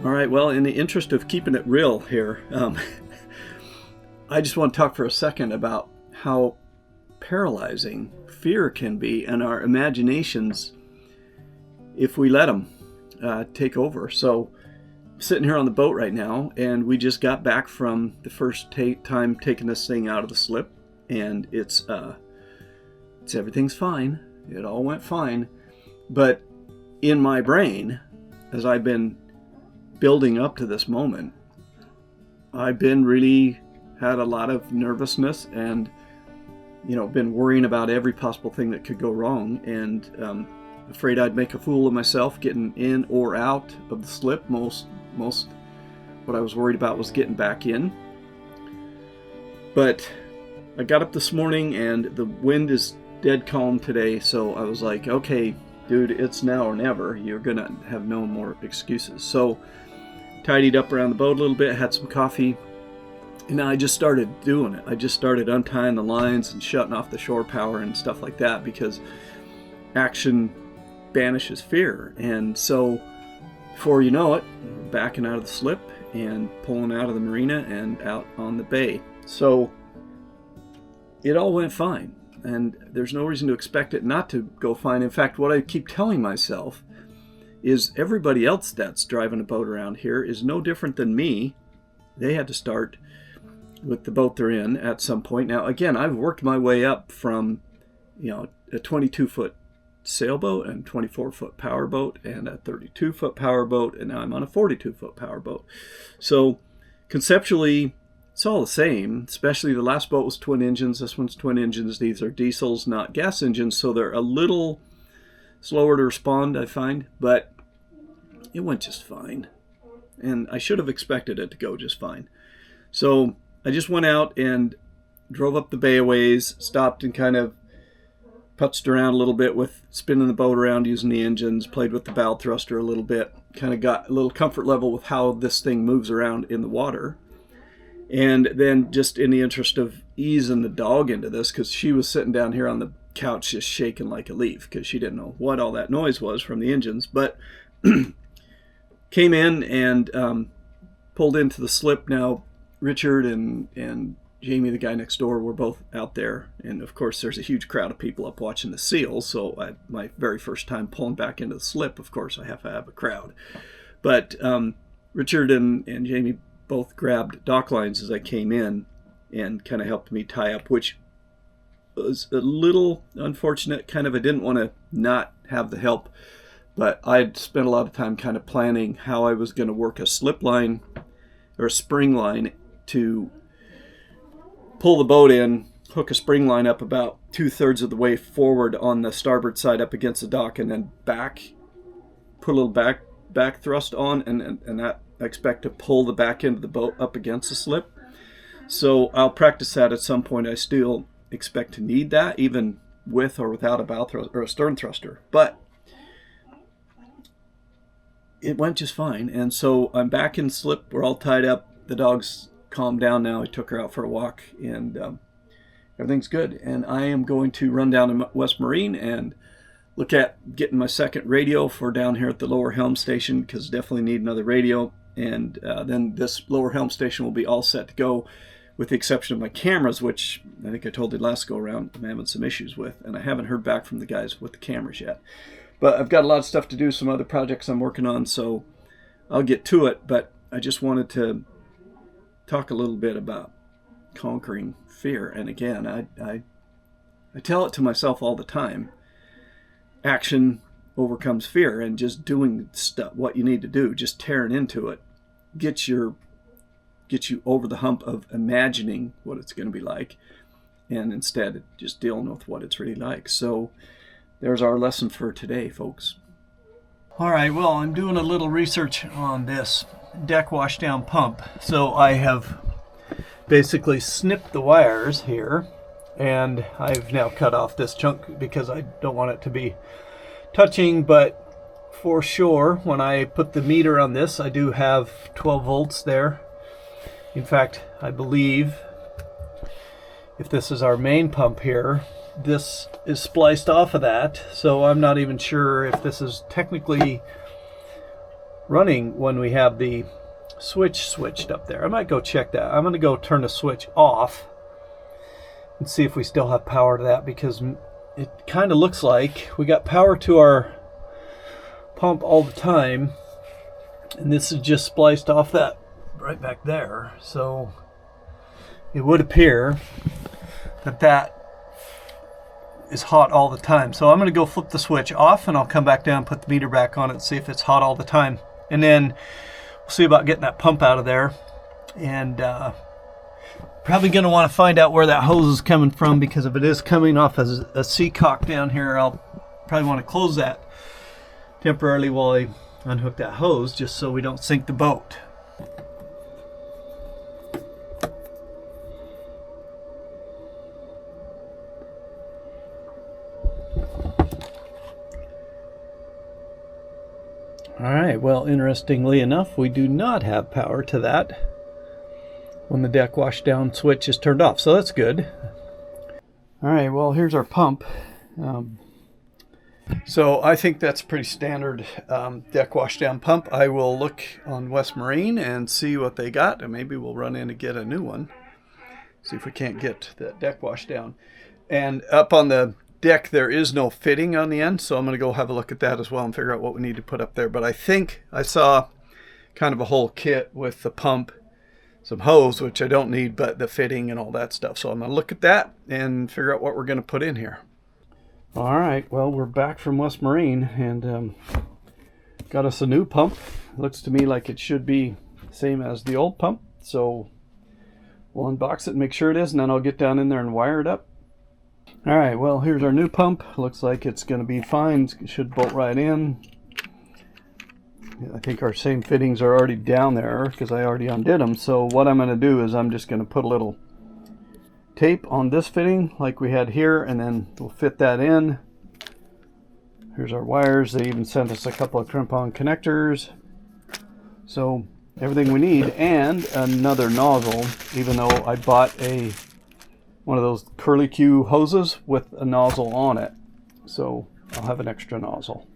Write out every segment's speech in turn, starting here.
All right, well, in the interest of keeping it real here, I just want to talk for a second about how paralyzing fear can be and our imaginations if we let them take over. So I'm sitting here on the boat right now, and we just got back from the first time taking this thing out of the slip, and it's everything's fine. It all went fine. But in my brain, as I've been building up to this moment, I've been really had a lot of nervousness and, been worrying about every possible thing that could go wrong, and afraid I'd make a fool of myself getting in or out of the slip. Most what I was worried about was getting back in. But I got up this morning and the wind is dead calm today, so I was like, okay, dude, it's now or never. You're gonna have no more excuses. So tidied up around the boat a little bit, had some coffee, and I just started doing it. I just started untying the lines and shutting off the shore power and stuff like that, because action banishes fear. And so before you know it, backing out of the slip and pulling out of the marina and out on the bay. So it all went fine, and there's no reason to expect it not to go fine. In fact, what I keep telling myself is everybody else that's driving a boat around here is no different than me. They had to start with the boat they're in at some point. Now, again, I've worked my way up from, a 22-foot sailboat and 24-foot powerboat and a 32-foot powerboat, and now I'm on a 42-foot powerboat. So conceptually, it's all the same, especially the last boat was twin engines. This one's twin engines. These are diesels, not gas engines, so they're a little slower to respond, I find, but it went just fine. And I should have expected it to go just fine. So I just went out and drove up the bay a ways, stopped and kind of putzed around a little bit with spinning the boat around using the engines, played with the bow thruster a little bit, kind of got a little comfort level with how this thing moves around in the water. And then just in the interest of easing the dog into this, because she was sitting down here on the couch just shaking like a leaf because she didn't know what all that noise was from the engines, but came in and pulled into the slip. Now Richard and Jamie, the guy next door, were both out there, and of course there's a huge crowd of people up watching the seals, so my very first time pulling back into the slip, of course I have to have a crowd. But Richard and Jamie both grabbed dock lines as I came in and kind of helped me tie up, which was a little unfortunate. Kind of, I didn't want to not have the help, but I'd spent a lot of time kind of planning how I was going to work a slip line or a spring line to pull the boat in, hook a spring line up about 2/3 of the way forward on the starboard side up against the dock, and then put a little back thrust on, and that I expect to pull the back end of the boat up against the slip. So I'll practice that at some point. I still expect to need that, even with or without a bow thruster or a stern thruster. But it went just fine, and so I'm back in slip. We're all tied up. The dog's calmed down now. I took her out for a walk, and everything's good. And I am going to run down to West Marine and look at getting my second radio for down here at the lower helm station, because definitely need another radio. And then this lower helm station will be all set to go, with the exception of my cameras, which I think I told you last go around I'm having some issues with, and I haven't heard back from the guys with the cameras yet. But I've got a lot of stuff to do, some other projects I'm working on, so I'll get to it. But I just wanted to talk a little bit about conquering fear. And again, I tell it to myself all the time. Action overcomes fear, and just doing stuff, what you need to do, just tearing into it, get you over the hump of imagining what it's going to be like, and instead just dealing with what it's really like. So there's our lesson for today, folks. All right, well, I'm doing a little research on this deck washdown pump. So I have basically snipped the wires here, and I've now cut off this chunk because I don't want it to be touching. But for sure, when I put the meter on this, I do have 12 volts there. In fact, I believe if this is our main pump here, this is spliced off of that, so I'm not even sure if this is technically running when we have the switch switched up there. I might go check that. I'm going to go turn the switch off and see if we still have power to that, because it kind of looks like we got power to our pump all the time, and this is just spliced off that right back there. So it would appear that that is hot all the time. So I'm going to go flip the switch off, and I'll come back down, put the meter back on it, and see if it's hot all the time. And then we'll see about getting that pump out of there. And probably going to want to find out where that hose is coming from, because if it is coming off as a seacock down here, I'll probably want to close that temporarily while I unhook that hose, just so we don't sink the boat. Alright, well, interestingly enough, we do not have power to that when the deck washdown switch is turned off, so that's good. Alright, well, here's our pump. So I think that's pretty standard deck washdown pump. I will look on West Marine and see what they got, and maybe we'll run in and get a new one. See if we can't get that deck washdown. And up on the deck there is no fitting on the end, so I'm going to go have a look at that as well and figure out what we need to put up there. But I think I saw kind of a whole kit with the pump, some hose, which I don't need, but the fitting and all that stuff. So I'm going to look at that and figure out what we're going to put in here. All right, well, we're back from West Marine, and got us a new pump. Looks to me like it should be the same as the old pump, so we'll unbox it and make sure it is, and then I'll get down in there and wire it up. All right, well, here's our new pump. Looks like it's going to be fine. It should bolt right in. I think our same fittings are already down there because I already undid them. So what I'm going to do is I'm just going to put a little tape on this fitting like we had here, and then we'll fit that in. Here's our wires. They even sent us a couple of crimp-on connectors. So everything we need, and another nozzle, even though I bought one of those curly Q hoses with a nozzle on it. So I'll have an extra nozzle.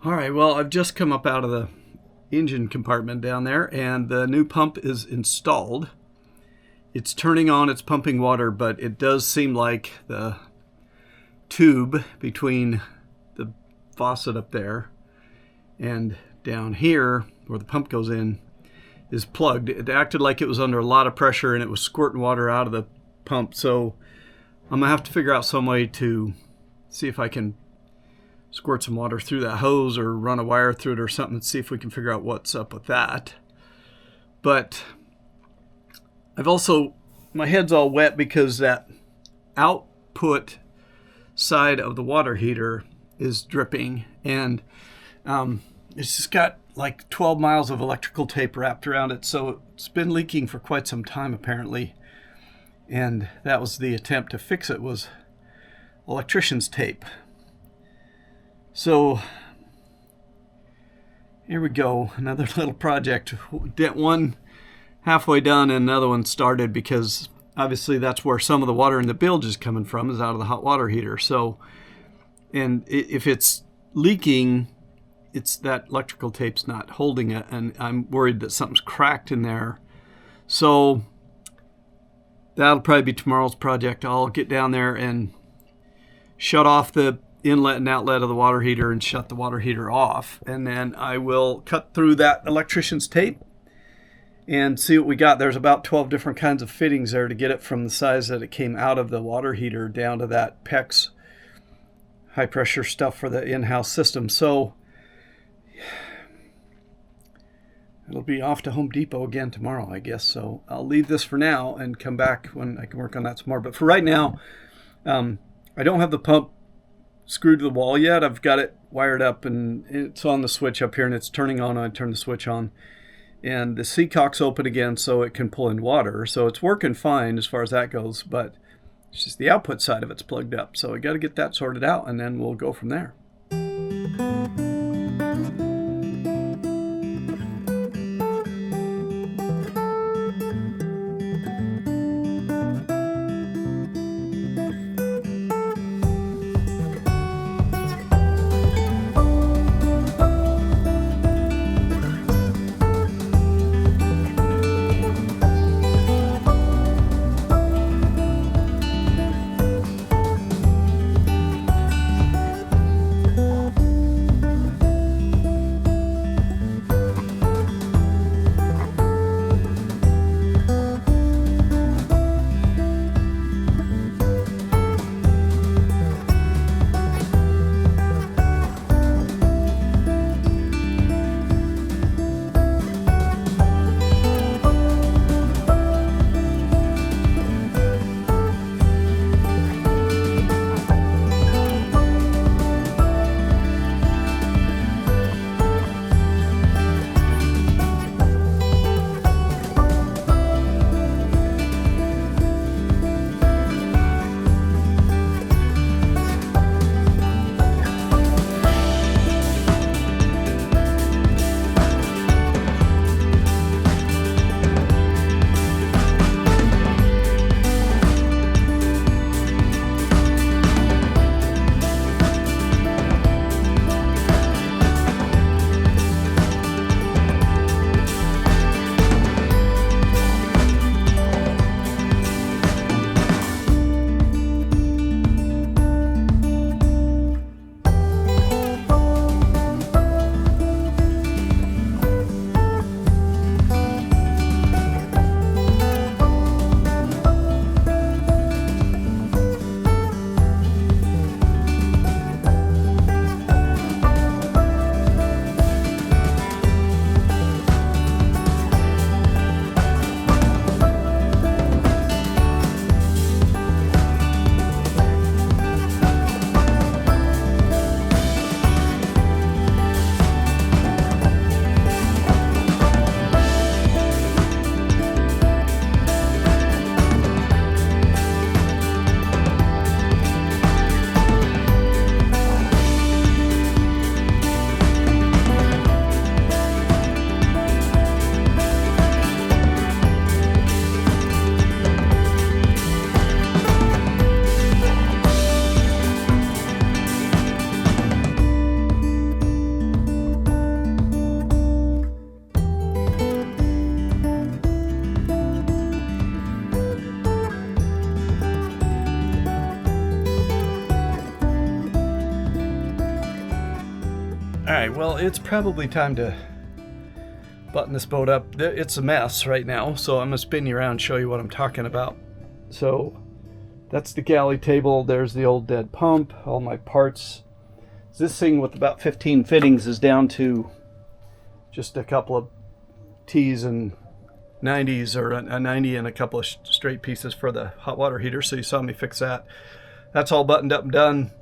All right, well, I've just come up out of the engine compartment down there, and the new pump is installed. It's turning on, it's pumping water, but it does seem like the tube between the faucet up there and down here, where the pump goes in, is plugged. It acted like it was under a lot of pressure and it was squirting water out of the pump, so I'm gonna have to figure out some way to see if I can squirt some water through that hose or run a wire through it or something and see if we can figure out what's up with that. But I've also, my head's all wet because that output side of the water heater is dripping, and it's just got like 12 miles of electrical tape wrapped around it, so it's been leaking for quite some time apparently, and that was the attempt to fix it, was electrician's tape. So here we go, another little project. One halfway done and another one started, because obviously that's where some of the water in the bilge is coming from, is out of the hot water heater. So, and if it's leaking, it's that electrical tape's not holding it, and I'm worried that something's cracked in there. So that'll probably be tomorrow's project. I'll get down there and shut off the inlet and outlet of the water heater and shut the water heater off, and then I will cut through that electrician's tape and see what we got. There's about 12 different kinds of fittings there to get it from the size that it came out of the water heater down to that PEX high pressure stuff for the in-house system. So it'll be off to Home Depot again tomorrow, I guess. So I'll leave this for now and come back when I can work on that some more. But for right now, I don't have the pump screwed to the wall yet. I've got it wired up and it's on the switch up here, and it's turning on. I turn the switch on and the seacock's open again so it can pull in water. So it's working fine as far as that goes, but it's just the output side of it's plugged up. So I got to get that sorted out, and then we'll go from there. Alright, well, it's probably time to button this boat up. It's a mess right now, so I'm going to spin you around and show you what I'm talking about. So that's the galley table. There's the old dead pump, all my parts. This thing with about 15 fittings is down to just a couple of T's and 90s, or a 90 and a couple of straight pieces for the hot water heater. So you saw me fix that. That's all buttoned up and done.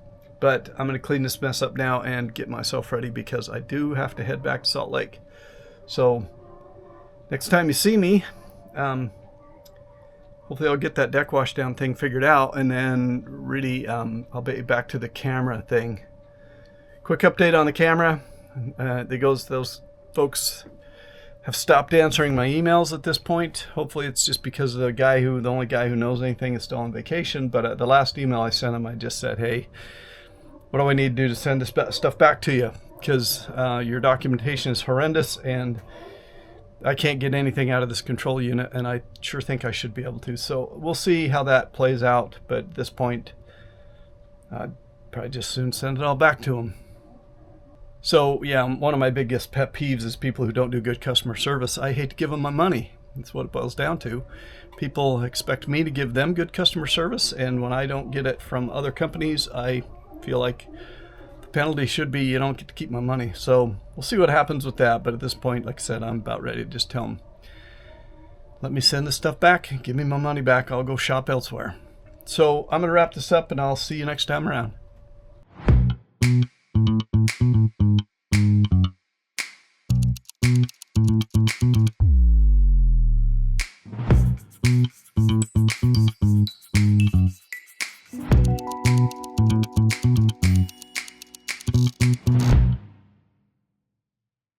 But I'm going to clean this mess up now and get myself ready, because I do have to head back to Salt Lake. So next time you see me, hopefully I'll get that deck wash down thing figured out, and then really I'll be back to the camera thing. Quick update on the camera. Those folks have stopped answering my emails at this point. Hopefully it's just because the only guy who knows anything is still on vacation. But the last email I sent him, I just said, hey, what do I need to do to send this stuff back to you? Because your documentation is horrendous, and I can't get anything out of this control unit, and I sure think I should be able to. So we'll see how that plays out. But at this point, I'd probably just soon send it all back to them. So yeah, one of my biggest pet peeves is people who don't do good customer service. I hate to give them my money. That's what it boils down to. People expect me to give them good customer service, and when I don't get it from other companies, I feel like the penalty should be you don't get to keep my money. So we'll see what happens with that. But at this point, like I said, I'm about ready to just tell them, let me send this stuff back, give me my money back, I'll go shop elsewhere. So I'm going to wrap this up, and I'll see you next time around.